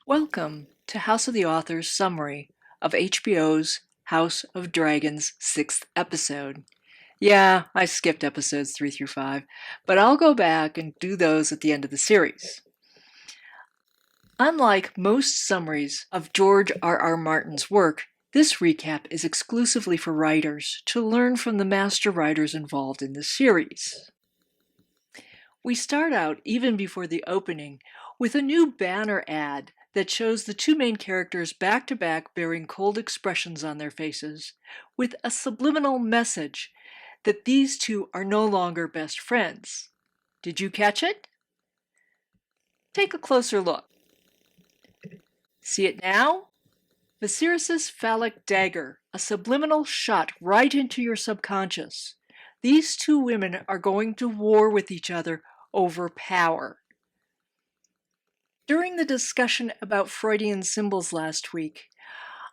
Welcome to House of the Author's summary of HBO's House of Dragons' sixth episode. Yeah, I skipped episodes 3 through 5, but I'll go back and do those at the end of the series. Unlike most summaries of George R.R. Martin's work, this recap is exclusively for writers to learn from the master writers involved in the series. We start out, even before the opening, with a new banner ad that shows the two main characters back to back bearing cold expressions on their faces, with a subliminal message that these two are no longer best friends. Did you catch it? Take a closer look. See it now? Viserys' phallic dagger, a subliminal shot right into your subconscious. These two women are going to war with each other over power. During the discussion about Freudian symbols last week,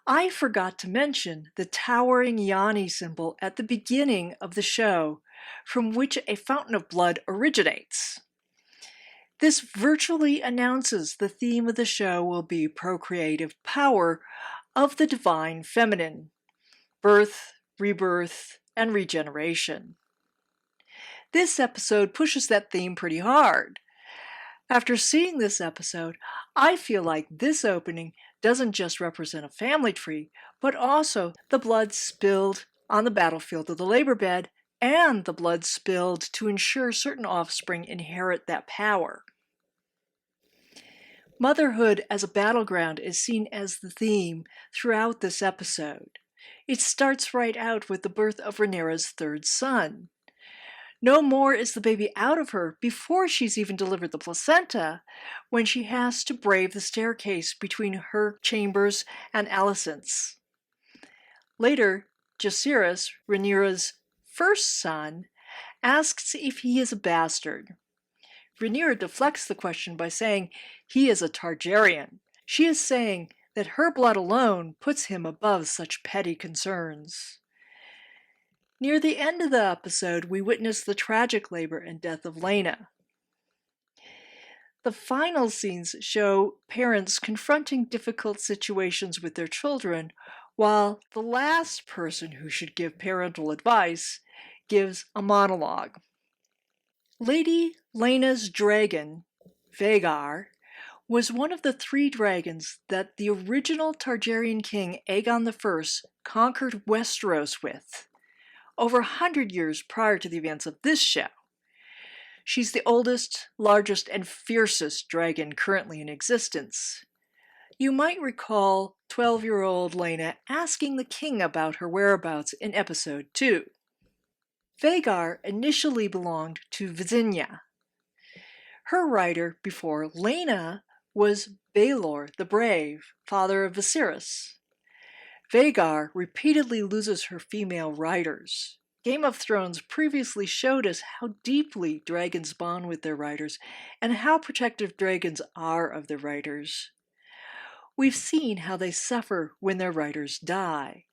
I forgot to mention the towering Yanni symbol at the beginning of the show, from which a fountain of blood originates. This virtually announces the theme of the show will be procreative power of the divine feminine, birth, rebirth, and regeneration. This episode pushes that theme pretty hard. After seeing this episode, I feel like this opening doesn't just represent a family tree, but also the blood spilled on the battlefield of the labor bed and the blood spilled to ensure certain offspring inherit that power. Motherhood as a battleground is seen as the theme throughout this episode. It starts right out with the birth of Rhaenyra's third son. No more is the baby out of her before she's even delivered the placenta when she has to brave the staircase between her chambers and Alicent's. Later, Jacaerys, Rhaenyra's first son, asks if he is a bastard. Rhaenyra deflects the question by saying he is a Targaryen. She is saying that her blood alone puts him above such petty concerns. Near the end of the episode, we witness the tragic labor and death of Laena. The final scenes show parents confronting difficult situations with their children, while the last person who should give parental advice gives a monologue. Lady Laena's dragon, Vhagar, was one of the 3 dragons that the original Targaryen king Aegon I conquered Westeros with, over 100 years prior to the events of this show. She's the oldest, largest, and fiercest dragon currently in existence. You might recall 12-year-old Laena asking the king about her whereabouts in episode 2. Vhagar initially belonged to Visenya. Her rider before Laena was Baelor the Brave, father of Viserys. Vhagar repeatedly loses her female riders. Game of Thrones previously showed us how deeply dragons bond with their riders and how protective dragons are of their riders. We've seen how they suffer when their riders die.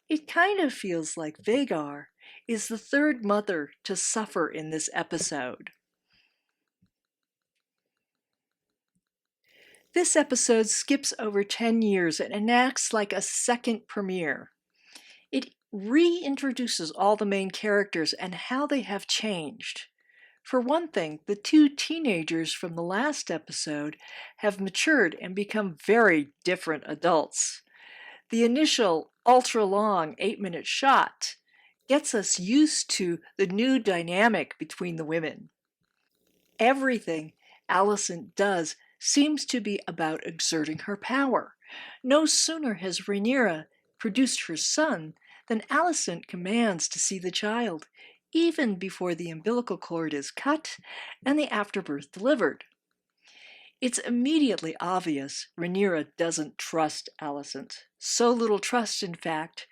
It kind of feels like Vhagar is the third mother to suffer in this episode. This episode skips over 10 years and enacts like a second premiere. It reintroduces all the main characters and how they have changed. For one thing, the 2 teenagers from the last episode have matured and become very different adults. The initial ultra-long 8-minute shot gets us used to the new dynamic between the women. Everything Alicent does seems to be about exerting her power. No sooner has Rhaenyra produced her son than Alicent commands to see the child, even before the umbilical cord is cut and the afterbirth delivered. It's immediately obvious Rhaenyra doesn't trust Alicent. So little trust, in fact,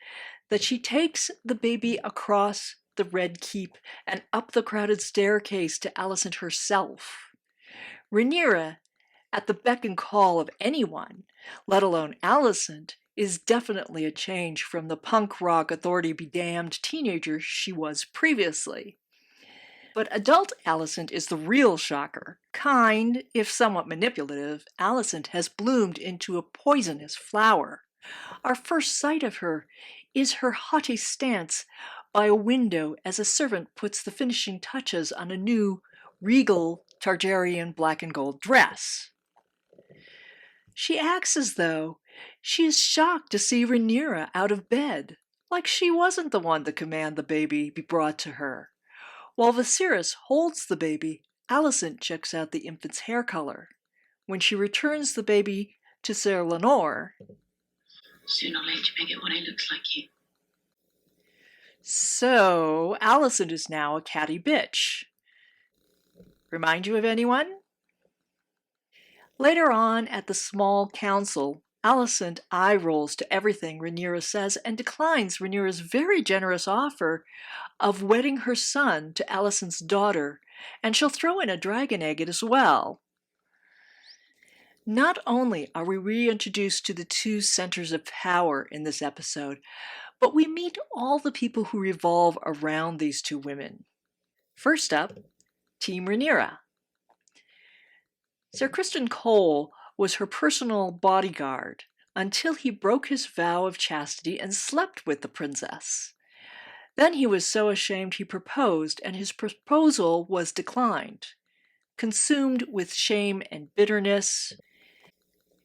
that she takes the baby across the Red Keep and up the crowded staircase to Alicent herself. Rhaenyra, at the beck and call of anyone, let alone Alicent, is definitely a change from the punk rock authority-be-damned teenager she was previously. But adult Alicent is the real shocker. Kind, if somewhat manipulative, Alicent has bloomed into a poisonous flower. Our first sight of her is her haughty stance by a window as a servant puts the finishing touches on a new, regal Targaryen black and gold dress. She acts as though she is shocked to see Rhaenyra out of bed, like she wasn't the one to command the baby be brought to her. While Viserys holds the baby, Alicent checks out the infant's hair color. When she returns the baby to Ser Lenore, sooner or later you may get one who looks like you. So Alicent is now a catty bitch. Remind you of anyone? Later on at the small council, Alicent eye rolls to everything Rhaenyra says and declines Rhaenyra's very generous offer of wedding her son to Alicent's daughter, and she'll throw in a dragon egg as well. Not only are we reintroduced to the two centers of power in this episode, but we meet all the people who revolve around these two women. First up, Team Rhaenyra. Sir Criston Cole was her personal bodyguard until he broke his vow of chastity and slept with the princess. Then he was so ashamed he proposed, and his proposal was declined. Consumed with shame and bitterness,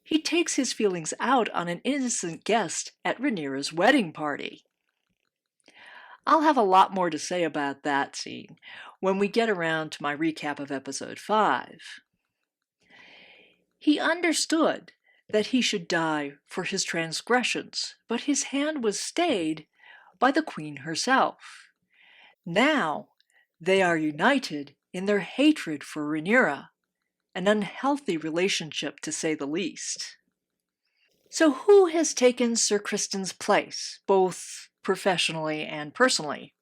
he takes his feelings out on an innocent guest at Rhaenyra's wedding party. I'll have a lot more to say about that scene when we get around to my recap of episode 5. He understood that he should die for his transgressions, but his hand was stayed by the queen herself. Now they are united in their hatred for Rhaenyra, an unhealthy relationship to say the least. So who has taken Sir Criston's place, both professionally and personally?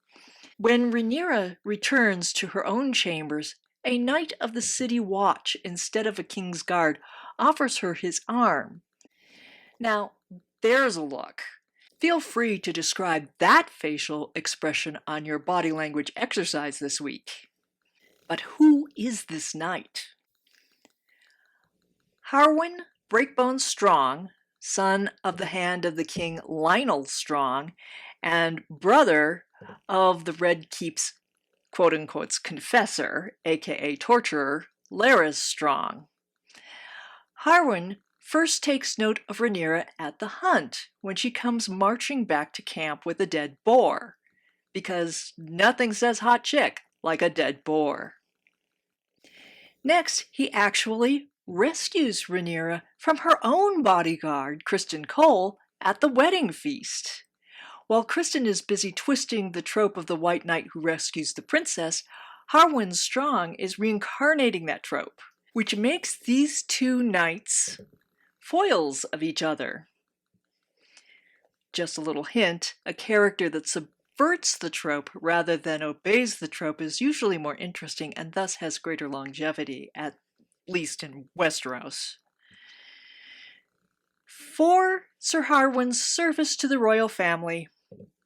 When Rhaenyra returns to her own chambers, a knight of the city watch instead of a king's guard offers her his arm. Now, there's a look. Feel free to describe that facial expression on your body language exercise this week. But who is this knight? Harwin Breakbone Strong, son of the hand of the king Lionel Strong, and brother of the Red Keep's quote-unquote confessor, aka torturer, Larys Strong. Harwin first takes note of Rhaenyra at the hunt when she comes marching back to camp with a dead boar, because nothing says hot chick like a dead boar. Next, he actually rescues Rhaenyra from her own bodyguard, Criston Cole, at the wedding feast. While Criston is busy twisting the trope of the white knight who rescues the princess, Harwin Strong is reincarnating that trope, which makes these two knights foils of each other. Just a little hint, a character that subverts the trope rather than obeys the trope is usually more interesting and thus has greater longevity, at least in Westeros. For Sir Harwin's service to the royal family,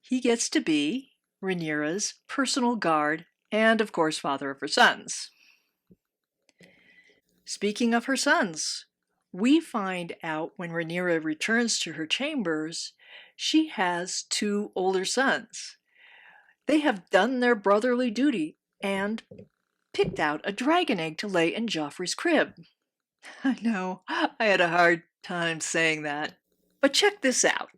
he gets to be Rhaenyra's personal guard and, of course, father of her sons. Speaking of her sons, we find out when Rhaenyra returns to her chambers, she has two older sons. They have done their brotherly duty and picked out a dragon egg to lay in Joffrey's crib. I know, I had a hard time saying that. But check this out.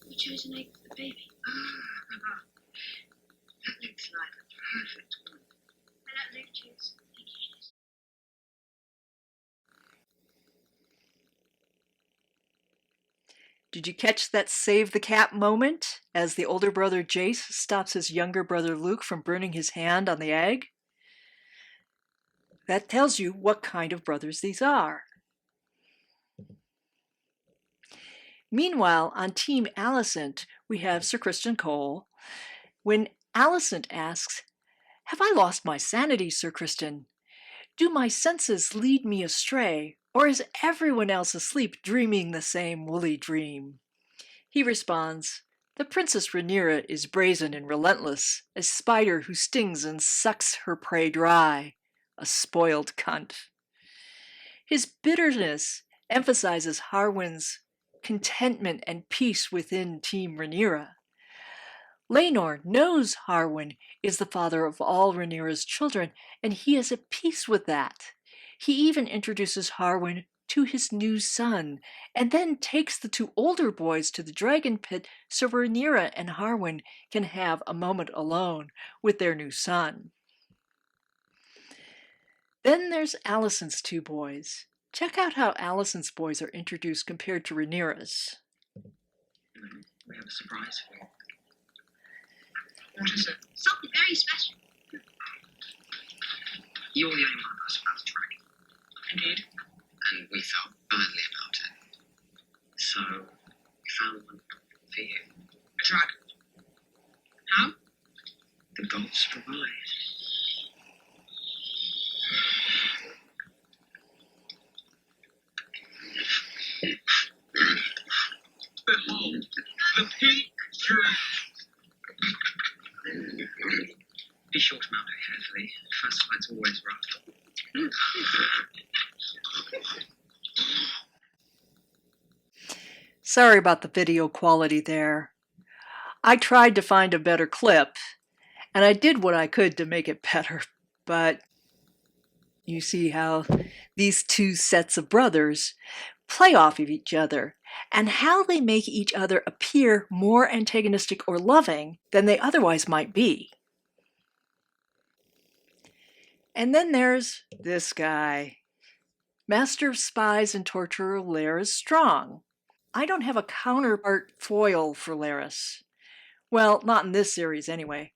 You chose an egg for the baby. That looks like a perfect one. I let Luke choose. Did you catch that save the cat moment as the older brother Jace stops his younger brother Luke from burning his hand on the egg? That tells you what kind of brothers these are. Meanwhile, on Team Alicent, we have Sir Criston Cole. When Alicent asks, "Have I lost my sanity, Sir Criston? Do my senses lead me astray, or is everyone else asleep dreaming the same woolly dream?" He responds, The Princess Rhaenyra is brazen and relentless, a spider who stings and sucks her prey dry, a spoiled cunt. His bitterness emphasizes Harwin's contentment and peace within Team Rhaenyra. Laenor knows Harwin is the father of all Rhaenyra's children, and he is at peace with that. He even introduces Harwin to his new son, and then takes the two older boys to the dragon pit so Rhaenyra and Harwin can have a moment alone with their new son. Then there's Alicent's two boys. Check out how Alicent's boys are introduced compared to Rhaenyra's. We have a surprise for you. What is it? Something very special. You're the only one of us about the dragon. Indeed. And we felt badly about it. So, we found one for you. A dragon. How? The gods provide. Behold, the pink dragon. Be sure to mount it carefully. First flight's always rough. Sorry about the video quality there. I tried to find a better clip, and I did what I could to make it better, but you see how these two sets of brothers play off of each other, and how they make each other appear more antagonistic or loving than they otherwise might be. And then there's this guy. Master of Spies and Torturer Larys Strong. I don't have a counterpart foil for Larys. Well, not in this series anyway.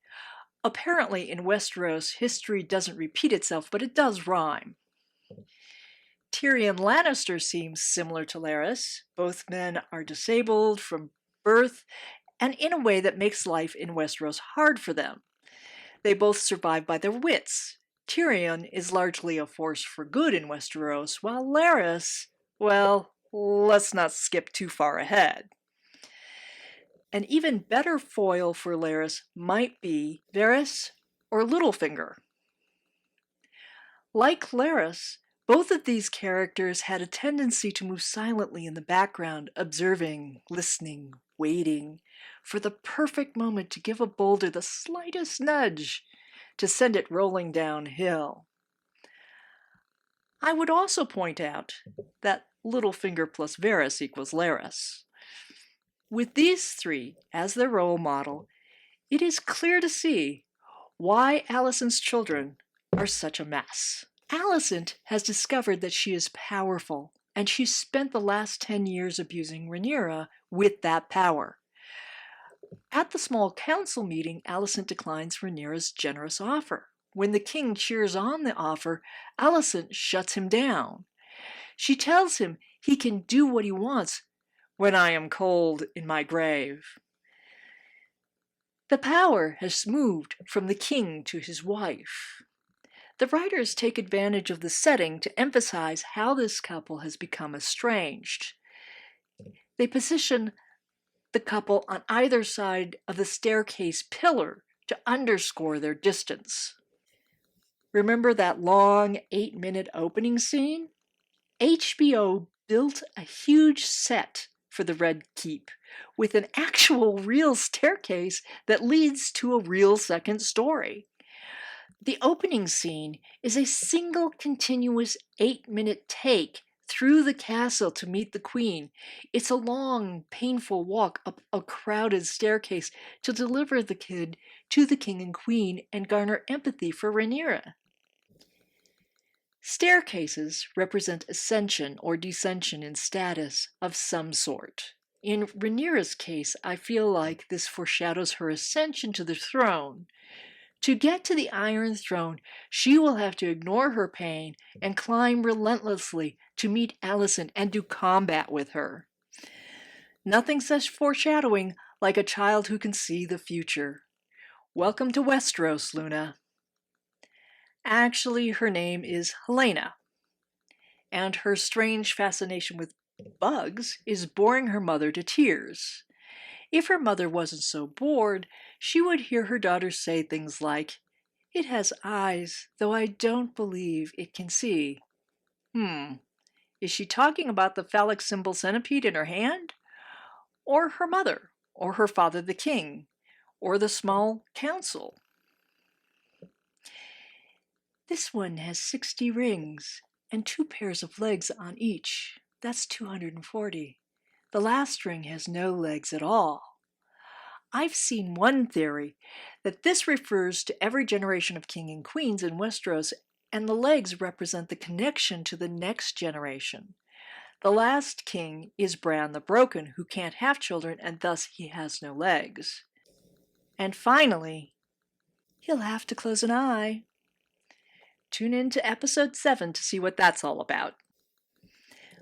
Apparently in Westeros, history doesn't repeat itself, but it does rhyme. Tyrion Lannister seems similar to Larys. Both men are disabled from birth, and in a way that makes life in Westeros hard for them. They both survive by their wits. Tyrion is largely a force for good in Westeros, while Larys, well, let's not skip too far ahead. An even better foil for Larys might be Varys or Littlefinger. Like Larys, both of these characters had a tendency to move silently in the background, observing, listening, waiting for the perfect moment to give a boulder the slightest nudge to send it rolling downhill. I would also point out that Littlefinger plus Varys equals Larys. With these three as their role model, it is clear to see why Alicent's children are such a mess. Alicent has discovered that she is powerful, and she's spent the last 10 years abusing Rhaenyra with that power. At the small council meeting, Alicent declines Rhaenyra's generous offer. When the king cheers on the offer, Alicent shuts him down. She tells him he can do what he wants when I am cold in my grave. The power has moved from the king to his wife. The writers take advantage of the setting to emphasize how this couple has become estranged. They position the couple on either side of the staircase pillar to underscore their distance. Remember that long 8-minute opening scene? HBO built a huge set for the Red Keep with an actual real staircase that leads to a real second story. The opening scene is a single continuous 8-minute take through the castle to meet the queen. It's a long, painful walk up a crowded staircase to deliver the kid to the king and queen and garner empathy for Rhaenyra. Staircases represent ascension or descension in status of some sort. In Rhaenyra's case, I feel like this foreshadows her ascension to the throne. To get to the Iron Throne, she will have to ignore her pain and climb relentlessly to meet Alicent and do combat with her. Nothing says foreshadowing like a child who can see the future. Welcome to Westeros, Luna. Actually, her name is Helena, and her strange fascination with bugs is boring her mother to tears. If her mother wasn't so bored, she would hear her daughter say things like, "It has eyes, though I don't believe it can see." Is she talking about the phallic symbol centipede in her hand? Or her mother? Or her father the king? Or the small council? This one has 60 rings and 2 pairs of legs on each. That's 240. The last ring has no legs at all. I've seen one theory that this refers to every generation of king and queens in Westeros, and the legs represent the connection to the next generation. The last king is Bran the Broken, who can't have children, and thus he has no legs. And finally, he'll have to close an eye. Tune in to episode 7 to see what that's all about.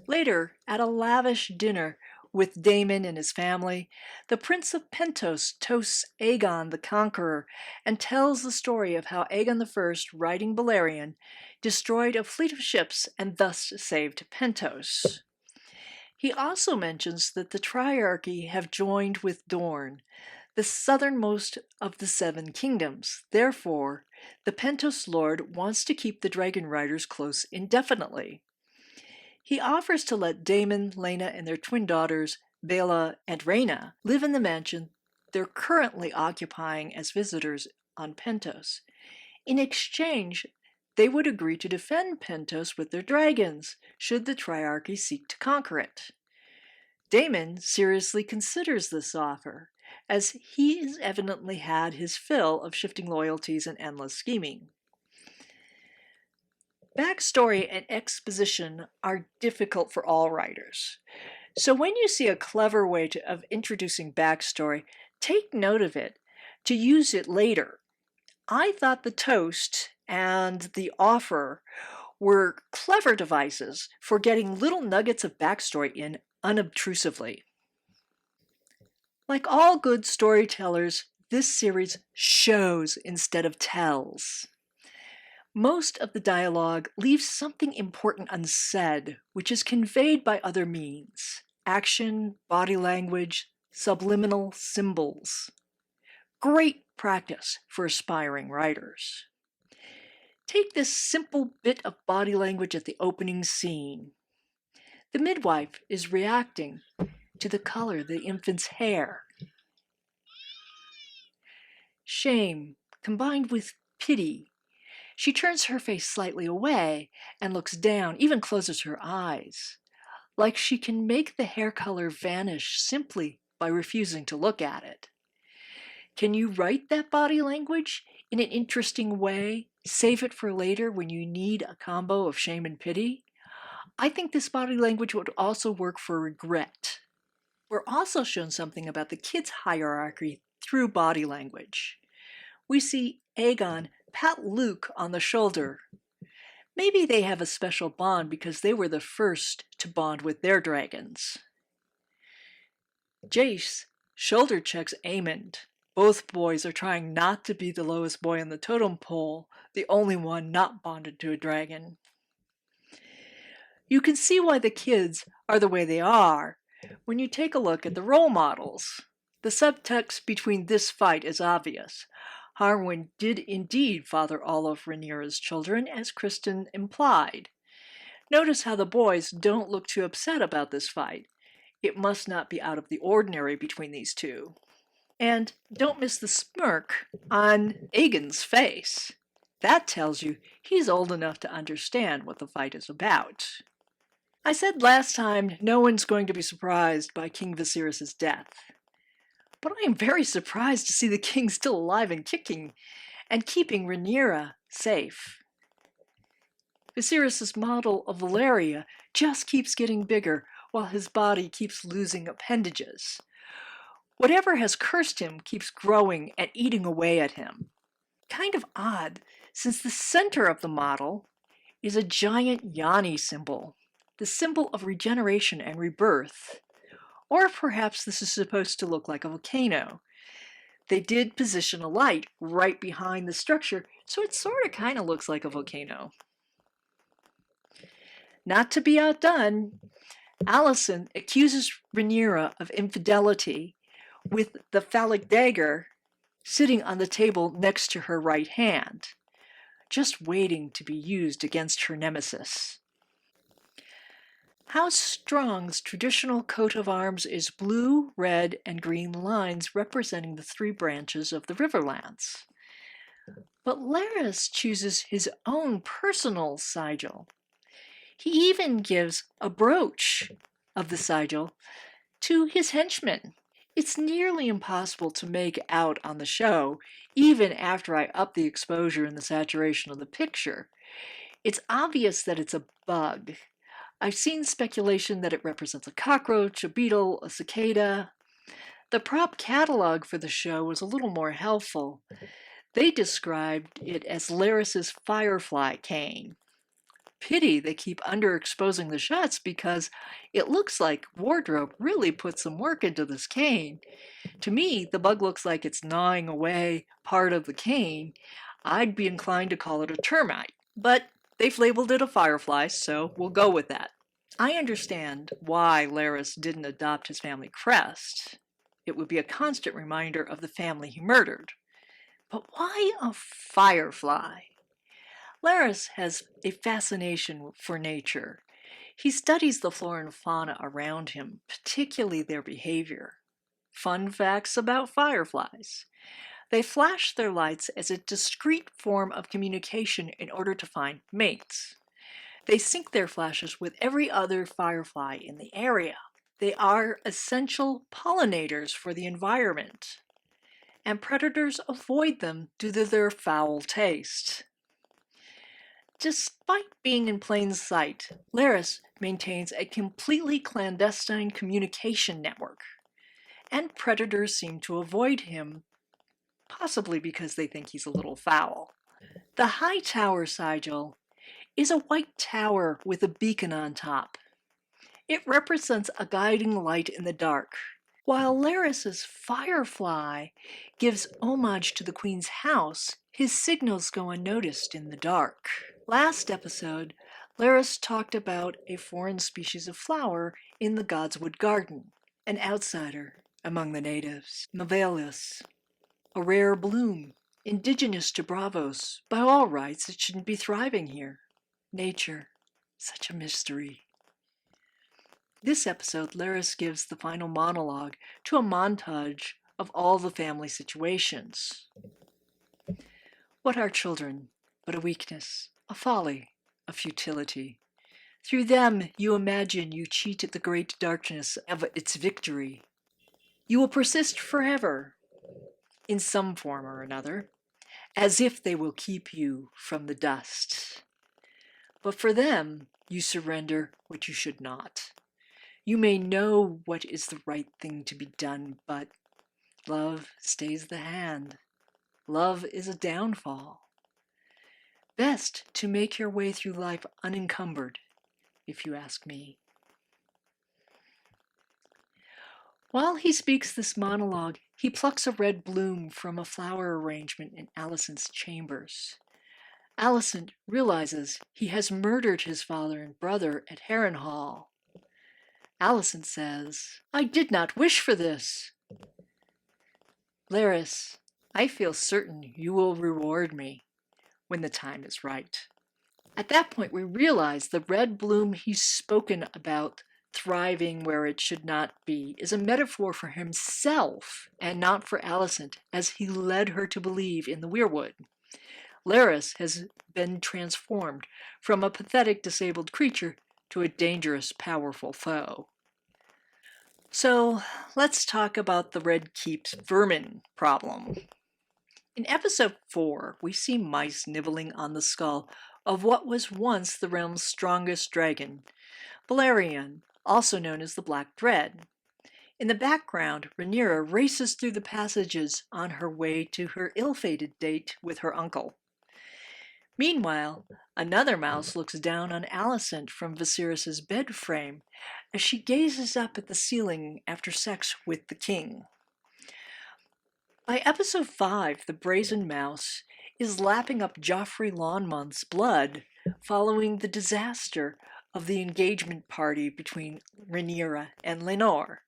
Later, at a lavish dinner with Daemon and his family, the Prince of Pentos toasts Aegon the Conqueror and tells the story of how Aegon I, riding Balerion, destroyed a fleet of ships and thus saved Pentos. He also mentions that the Triarchy have joined with Dorne, the southernmost of the 7 kingdoms. Therefore, the Pentos Lord wants to keep the dragon riders close indefinitely. He offers to let Daemon, Laena, and their twin daughters, Baela and Rhaena, live in the mansion they're currently occupying as visitors on Pentos. In exchange, they would agree to defend Pentos with their dragons, should the Triarchy seek to conquer it. Daemon seriously considers this offer, as he has evidently had his fill of shifting loyalties and endless scheming. Backstory and exposition are difficult for all writers. So when you see a clever way of introducing backstory, take note of it to use it later. I thought the toast and the offer were clever devices for getting little nuggets of backstory in unobtrusively. Like all good storytellers, this series shows instead of tells. Most of the dialogue leaves something important unsaid, which is conveyed by other means: action, body language, subliminal symbols. Great practice for aspiring writers. Take this simple bit of body language at the opening scene. The midwife is reacting to the color of the infant's hair. Shame combined with pity. She turns her face slightly away and looks down, even closes her eyes, like she can make the hair color vanish simply by refusing to look at it. Can you write that body language in an interesting way? Save it for later when you need a combo of shame and pity? I think this body language would also work for regret. We're also shown something about the kids' hierarchy through body language. We see Aegon pat Luke on the shoulder. Maybe they have a special bond because they were the first to bond with their dragons. Jace shoulder checks Aemond. Both boys are trying not to be the lowest boy on the totem pole, the only one not bonded to a dragon. You can see why the kids are the way they are when you take a look at the role models. The subtext between this fight is obvious. Harwin did indeed father all of Rhaenyra's children, as Kristen implied. Notice how the boys don't look too upset about this fight. It must not be out of the ordinary between these two. And don't miss the smirk on Aegon's face. That tells you he's old enough to understand what the fight is about. I said last time no one's going to be surprised by King Viserys' death. But I am very surprised to see the king still alive and kicking, and keeping Rhaenyra safe. Viserys' model of Valeria just keeps getting bigger, while his body keeps losing appendages. Whatever has cursed him keeps growing and eating away at him. Kind of odd, since the center of the model is a giant Yanni symbol, the symbol of regeneration and rebirth. Or perhaps this is supposed to look like a volcano. They did position a light right behind the structure, so it sort of kind of looks like a volcano. Not to be outdone, Alicent accuses Rhaenyra of infidelity with the phallic dagger sitting on the table next to her right hand, just waiting to be used against her nemesis. House Strong's traditional coat of arms is blue, red, and green lines representing the three branches of the Riverlands. But Larys chooses his own personal sigil. He even gives a brooch of the sigil to his henchmen. It's nearly impossible to make out on the show, even after I up the exposure and the saturation of the picture. It's obvious that it's a bug. I've seen speculation that it represents a cockroach, a beetle, a cicada. The prop catalog for the show was a little more helpful. They described it as Larys's firefly cane. Pity they keep underexposing the shots because it looks like wardrobe really put some work into this cane. To me, the bug looks like it's gnawing away part of the cane. I'd be inclined to call it a termite, but they've labeled it a firefly, so we'll go with that. I understand why Larys didn't adopt his family crest. It would be a constant reminder of the family he murdered. But why a firefly? Larys has a fascination for nature. He studies the flora and fauna around him, particularly their behavior. Fun facts about fireflies. They flash their lights as a discrete form of communication in order to find mates. They sync their flashes with every other firefly in the area. They are essential pollinators for the environment, and predators avoid them due to their foul taste. Despite being in plain sight, Larys maintains a completely clandestine communication network, and predators seem to avoid him, possibly because they think he's a little foul. The High Tower sigil is a white tower with a beacon on top. It represents a guiding light in the dark, while Larys's firefly gives homage to the Queen's house. His signals go unnoticed in the dark. Last episode, Larys talked about a foreign species of flower in the Godswood Garden, an outsider among the natives, Mavelis, a rare bloom, indigenous to Bravos. By all rights, it shouldn't be thriving here. Nature, such a mystery. This episode, Larys gives the final monologue to a montage of all the family situations. What are children but a weakness, a folly, a futility? Through them you imagine you cheat at the great darkness of its victory. You will persist forever, in some form or another, as if they will keep you from the dust. But for them, you surrender what you should not. You may know what is the right thing to be done, but love stays the hand. Love is a downfall. Best to make your way through life unencumbered, if you ask me. While he speaks this monologue, he plucks a red bloom from a flower arrangement in Alicent's chambers. Alicent realizes he has murdered his father and brother at Harrenhal. Alicent says, "I did not wish for this." Larys, I feel certain you will reward me when the time is right. At that point, we realize the red bloom he's spoken about thriving where it should not be is a metaphor for himself and not for Alicent, as he led her to believe in the Weirwood. Larys has been transformed from a pathetic disabled creature to a dangerous, powerful foe. So let's talk about the Red Keep's vermin problem. In episode 4, we see mice nibbling on the skull of what was once the realm's strongest dragon, Balerion, also known as the Black Dread. In the background, Rhaenyra races through the passages on her way to her ill-fated date with her uncle. Meanwhile, another mouse looks down on Alicent from Viserys' bed frame as she gazes up at the ceiling after sex with the king. By episode 5, the brazen mouse is lapping up Joffrey Lonmont's blood following the disaster of the engagement party between Rhaenyra and Lenore.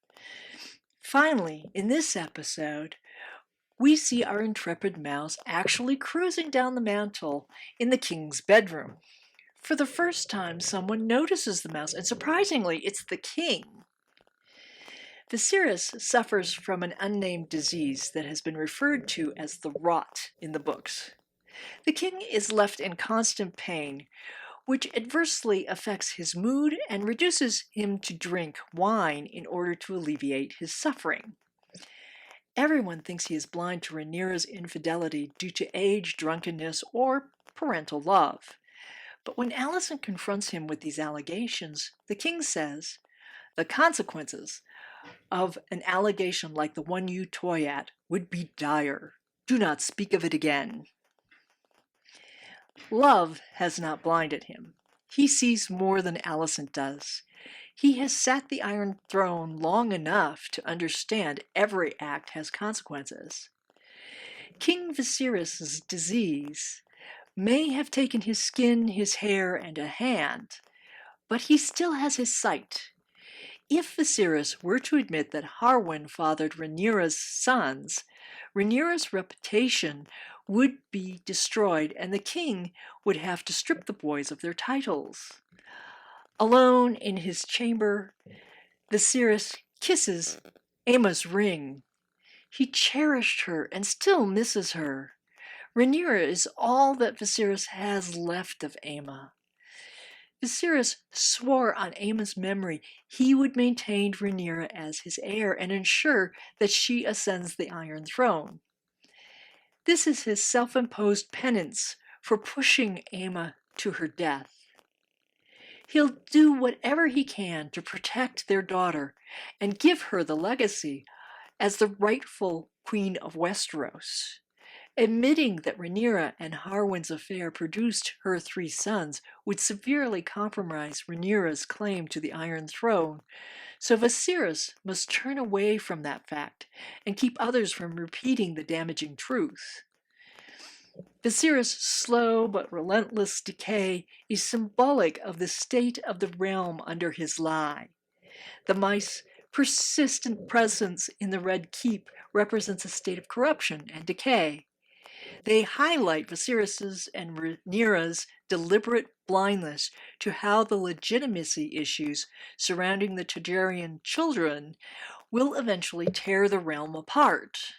Finally, in this episode, we see our intrepid mouse actually cruising down the mantle in the king's bedroom. For the first time, someone notices the mouse, and surprisingly, it's the king. Viserys suffers from an unnamed disease that has been referred to as the rot in the books. The king is left in constant pain, which adversely affects his mood and reduces him to drink wine in order to alleviate his suffering. Everyone thinks he is blind to Rhaenyra's infidelity due to age, drunkenness, or parental love. But when Alicent confronts him with these allegations, the king says, "The consequences of an allegation like the one you toy at would be dire. Do not speak of it again." Love has not blinded him. He sees more than Alicent does. He has sat the Iron Throne long enough to understand every act has consequences. King Viserys' disease may have taken his skin, his hair, and a hand, but he still has his sight. If Viserys were to admit that Harwin fathered Rhaenyra's sons, Rhaenyra's reputation would be destroyed and the king would have to strip the boys of their titles. Alone in his chamber, Viserys kisses Aemma's ring. He cherished her and still misses her. Rhaenyra is all that Viserys has left of Aemma. Viserys swore on Aemma's memory he would maintain Rhaenyra as his heir and ensure that she ascends the Iron Throne. This is his self-imposed penance for pushing Aemma to her death. He'll do whatever he can to protect their daughter and give her the legacy as the rightful Queen of Westeros. Admitting that Rhaenyra and Harwin's affair produced her 3 sons would severely compromise Rhaenyra's claim to the Iron Throne, so Viserys must turn away from that fact and keep others from repeating the damaging truth. Viserys' slow but relentless decay is symbolic of the state of the realm under his lie. The mice's persistent presence in the Red Keep represents a state of corruption and decay. They highlight Viserys' and Rhaenyra's deliberate blindness to how the legitimacy issues surrounding the Targaryen children will eventually tear the realm apart.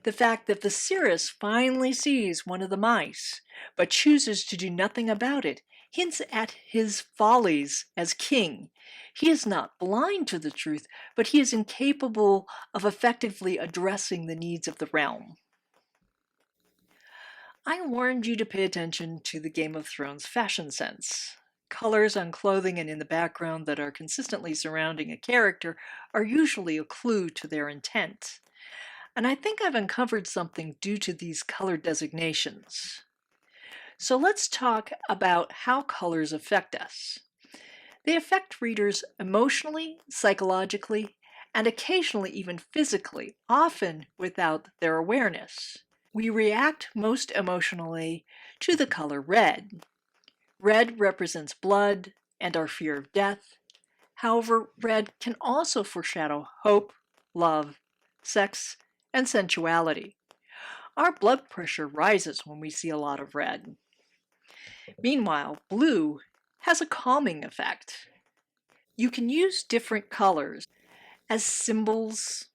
The fact that Viserys finally sees one of the mice, but chooses to do nothing about it, hints at his follies as king. He is not blind to the truth, but he is incapable of effectively addressing the needs of the realm. I warned you to pay attention to the Game of Thrones fashion sense. Colors on clothing and in the background that are consistently surrounding a character are usually a clue to their intent. And I think I've uncovered something due to these color designations. So let's talk about how colors affect us. They affect readers emotionally, psychologically, and occasionally even physically, often without their awareness. We react most emotionally to the color red. Red represents blood and our fear of death. However, red can also foreshadow hope, love, sex, and sensuality. Our blood pressure rises when we see a lot of red. Meanwhile, blue has a calming effect. You can use different colors as symbols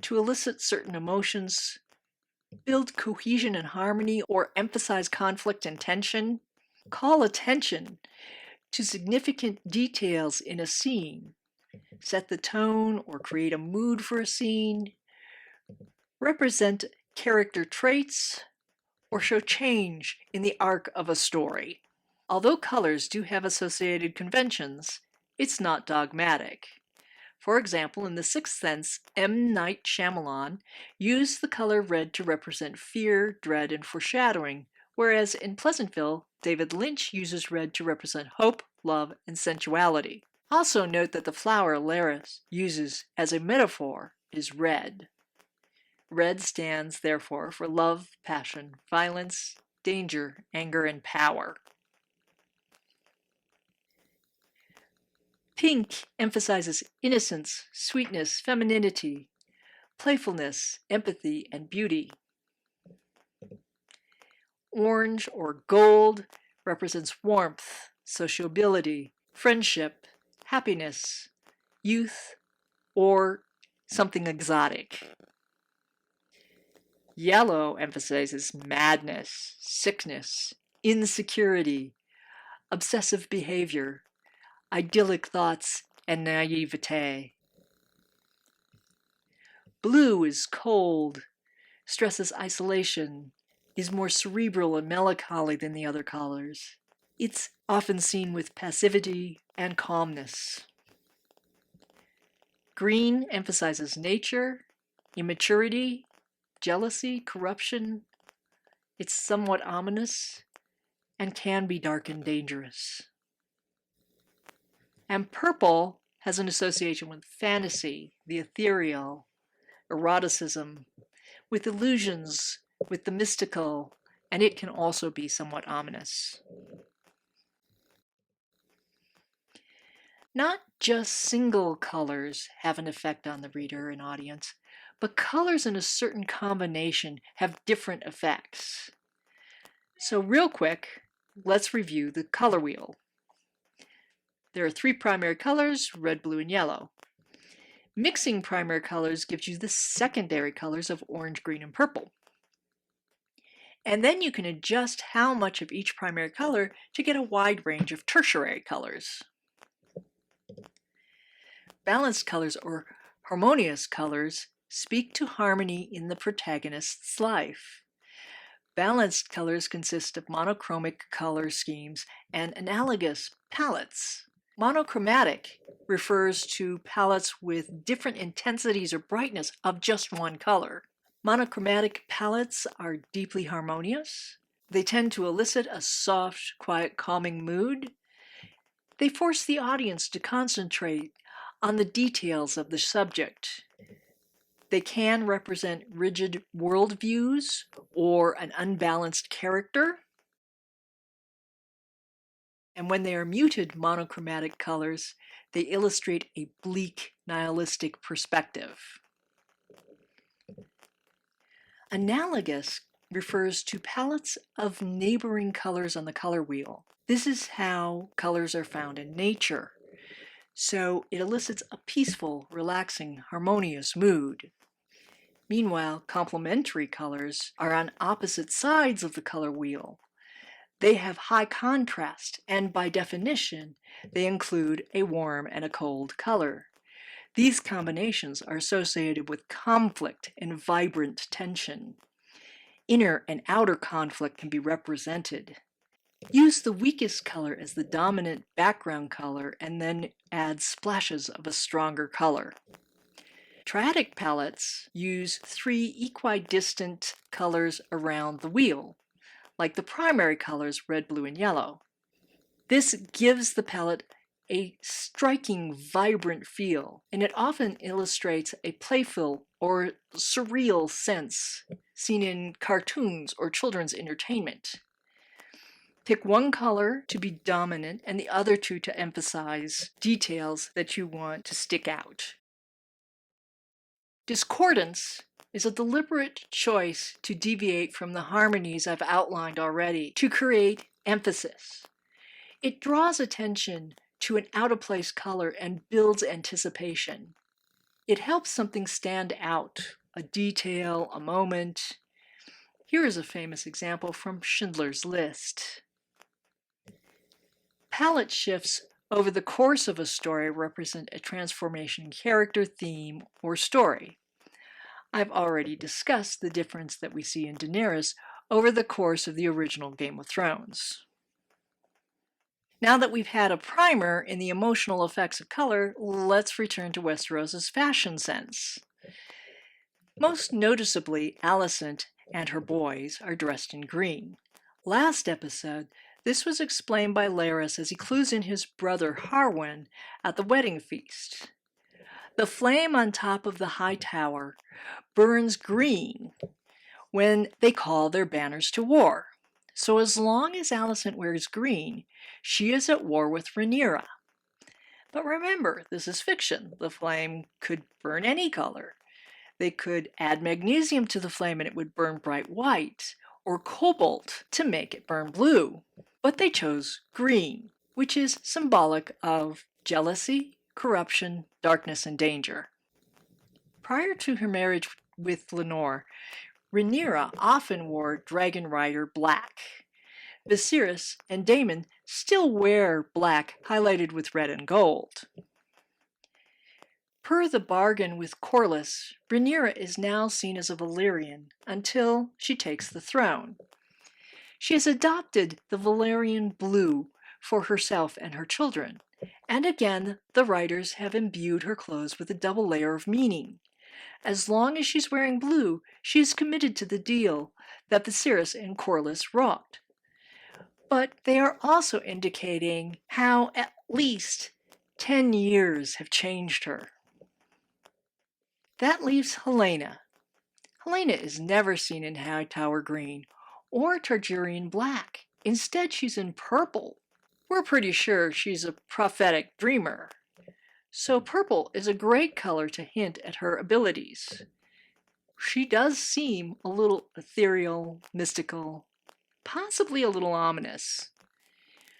to elicit certain emotions, build cohesion and harmony, or emphasize conflict and tension. Call attention to significant details in a scene, set the tone or create a mood for a scene, represent character traits, or show change in the arc of a story. Although colors do have associated conventions, it's not dogmatic. For example, in The Sixth Sense, M. Night Shyamalan used the color red to represent fear, dread, and foreshadowing, whereas in Pleasantville, David Lynch uses red to represent hope, love, and sensuality. Also note that the flower Laris uses as a metaphor is red. Red stands, therefore, for love, passion, violence, danger, anger, and power. Pink emphasizes innocence, sweetness, femininity, playfulness, empathy, and beauty. Orange or gold represents warmth, sociability, friendship, happiness, youth, or something exotic. Yellow emphasizes madness, sickness, insecurity, obsessive behavior, idyllic thoughts, and naivete. Blue is cold, stresses isolation, is more cerebral and melancholy than the other colors. It's often seen with passivity and calmness. Green emphasizes nature, immaturity, jealousy, corruption. It's somewhat ominous and can be dark and dangerous. And purple has an association with fantasy, the ethereal, eroticism, with illusions, with the mystical, and it can also be somewhat ominous. Not just single colors have an effect on the reader and audience, but colors in a certain combination have different effects. So real quick, let's review the color wheel. There are 3 primary colors, red, blue, and yellow. Mixing primary colors gives you the secondary colors of orange, green, and purple. And then you can adjust how much of each primary color to get a wide range of tertiary colors. Balanced colors or harmonious colors speak to harmony in the protagonist's life. Balanced colors consist of monochromatic color schemes and analogous palettes. Monochromatic refers to palettes with different intensities or brightness of just one color. Monochromatic palettes are deeply harmonious. They tend to elicit a soft, quiet, calming mood. They force the audience to concentrate on the details of the subject. They can represent rigid worldviews or an unbalanced character. And when they are muted monochromatic colors, they illustrate a bleak, nihilistic perspective. Analogous refers to palettes of neighboring colors on the color wheel. This is how colors are found in nature. So it elicits a peaceful, relaxing, harmonious mood. Meanwhile, complementary colors are on opposite sides of the color wheel. They have high contrast, and by definition, they include a warm and a cold color. These combinations are associated with conflict and vibrant tension. Inner and outer conflict can be represented. Use the weakest color as the dominant background color and then add splashes of a stronger color. Triadic palettes use 3 equidistant colors around the wheel, like the primary colors red, blue, and yellow. This gives the palette a striking, vibrant feel, and it often illustrates a playful or surreal sense seen in cartoons or children's entertainment. Pick one color to be dominant and the other 2 to emphasize details that you want to stick out. Discordance is a deliberate choice to deviate from the harmonies I've outlined already to create emphasis. It draws attention to an out-of-place color and builds anticipation. It helps something stand out, a detail, a moment. Here is a famous example from Schindler's List. Palette shifts over the course of a story represent a transformation in character, theme, or story. I've already discussed the difference that we see in Daenerys over the course of the original Game of Thrones. Now that we've had a primer in the emotional effects of color, let's return to Westeros' fashion sense. Most noticeably, Alicent and her boys are dressed in green. Last episode, this was explained by Larys as he clues in his brother Harwin at the wedding feast. The flame on top of the high tower burns green when they call their banners to war. So as long as Alicent wears green, she is at war with Rhaenyra. But remember, this is fiction. The flame could burn any color. They could add magnesium to the flame and it would burn bright white, or cobalt to make it burn blue. But they chose green, which is symbolic of jealousy, corruption, darkness, and danger. Prior to her marriage with Lenore, Rhaenyra often wore dragon rider black. Viserys and Daemon still wear black highlighted with red and gold. Per the bargain with Corlys, Rhaenyra is now seen as a Valyrian until she takes the throne. She has adopted the Valyrian blue for herself and her children, and again the writers have imbued her clothes with a double layer of meaning. As long as she's wearing blue, she is committed to the deal that Viserys and Corlys wrought. But they are also indicating how at least 10 years have changed her. That leaves Helaena. Helaena is never seen in Hightower green or Targaryen black. Instead, she's in purple. We're pretty sure she's a prophetic dreamer. So purple is a great color to hint at her abilities. She does seem a little ethereal, mystical, possibly a little ominous.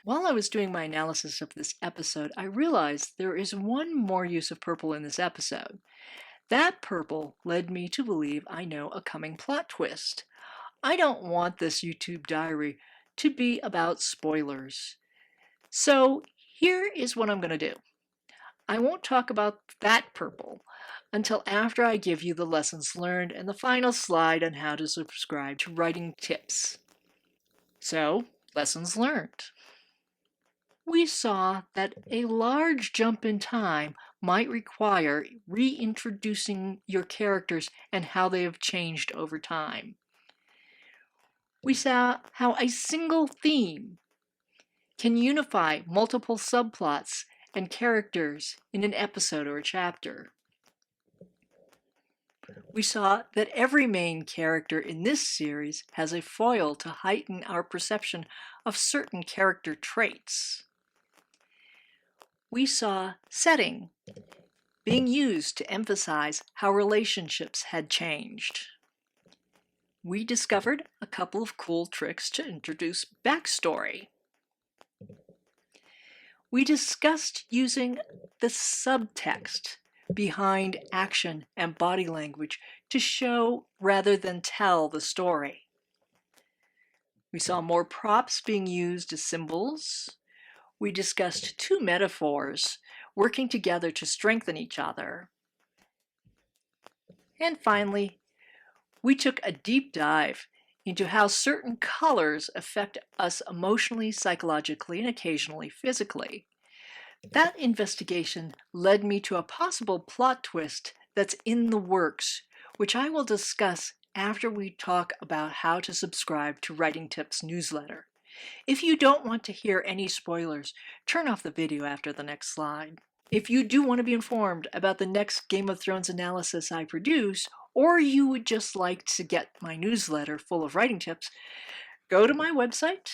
While I was doing my analysis of this episode, I realized there is one more use of purple in this episode. That purple led me to believe I know a coming plot twist. I don't want this YouTube diary to be about spoilers. So here is what I'm going to do. I won't talk about that purple until after I give you the lessons learned and the final slide on how to subscribe to writing tips. So, lessons learned. We saw that a large jump in time might require reintroducing your characters and how they have changed over time. We saw how a single theme can unify multiple subplots and characters in an episode or a chapter. We saw that every main character in this series has a foil to heighten our perception of certain character traits. We saw setting being used to emphasize how relationships had changed. We discovered a couple of cool tricks to introduce backstory. We discussed using the subtext behind action and body language to show rather than tell the story. We saw more props being used as symbols. We discussed two metaphors working together to strengthen each other. And finally, we took a deep dive into how certain colors affect us emotionally, psychologically, and occasionally physically. That investigation led me to a possible plot twist that's in the works, which I will discuss after we talk about how to subscribe to Writing Tips newsletter. If you don't want to hear any spoilers, turn off the video after the next slide. If you do want to be informed about the next Game of Thrones analysis I produce, or you would just like to get my newsletter full of writing tips, go to my website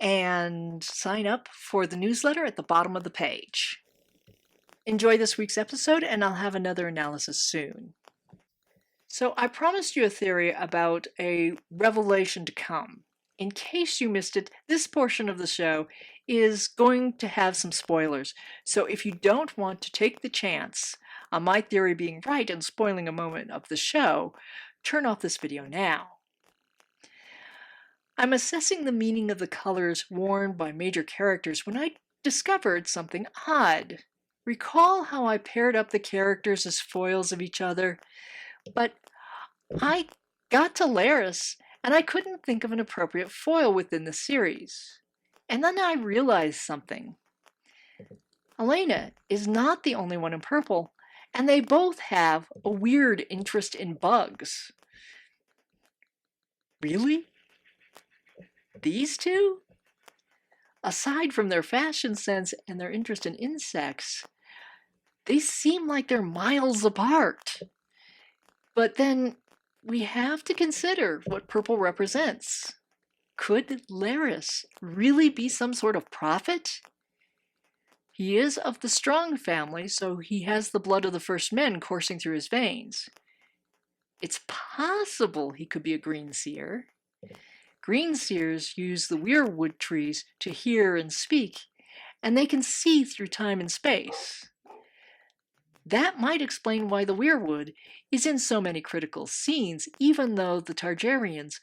and sign up for the newsletter at the bottom of the page. Enjoy this week's episode, and I'll have another analysis soon. So I promised you a theory about a revelation to come. In case you missed it, this portion of the show is going to have some spoilers. So if you don't want to take the chance on my theory being right and spoiling a moment of the show, turn off this video now. I'm assessing the meaning of the colors worn by major characters when I discovered something odd. Recall how I paired up the characters as foils of each other? But I got to Larys, and I couldn't think of an appropriate foil within the series. And then I realized something. Helaena is not the only one in purple, and they both have a weird interest in bugs. Really? These two? Aside from their fashion sense and their interest in insects, they seem like they're miles apart. But then we have to consider what purple represents. Could Larys really be some sort of prophet? He is of the strong family, so he has the blood of the first men coursing through his veins. It's possible he could be a green seer. Green seers use the weirwood trees to hear and speak, and they can see through time and space. That might explain why the weirwood is in so many critical scenes, even though the Targaryens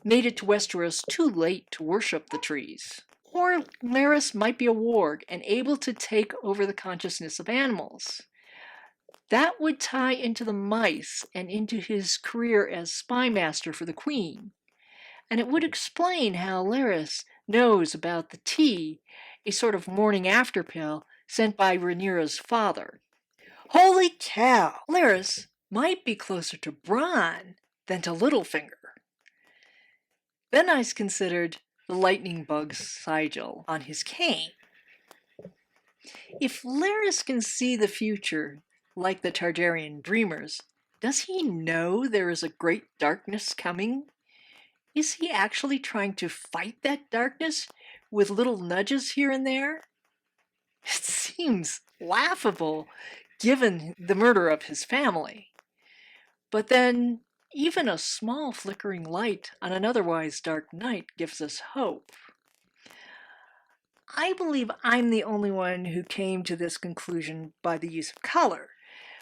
made it to Westeros too late to worship the trees. Or Larys might be a warg and able to take over the consciousness of animals. That would tie into the mice and into his career as spy master for the queen. And it would explain how Larys knows about the tea, a sort of morning after pill sent by Rhaenyra's father. Holy cow! Larys might be closer to Bronn than to Littlefinger. Then I considered the lightning bug's sigil on his cane. If Larys can see the future like the Targaryen dreamers, does he know there is a great darkness coming? Is he actually trying to fight that darkness with little nudges here and there? It seems laughable given the murder of his family. But then, even a small flickering light on an otherwise dark night gives us hope. I believe I'm the only one who came to this conclusion by the use of color,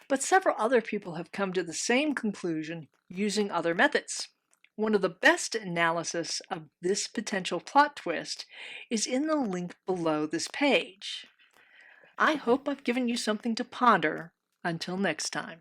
but several other people have come to the same conclusion using other methods. One of the best analysis of this potential plot twist is in the link below this page. I hope I've given you something to ponder. Until next time.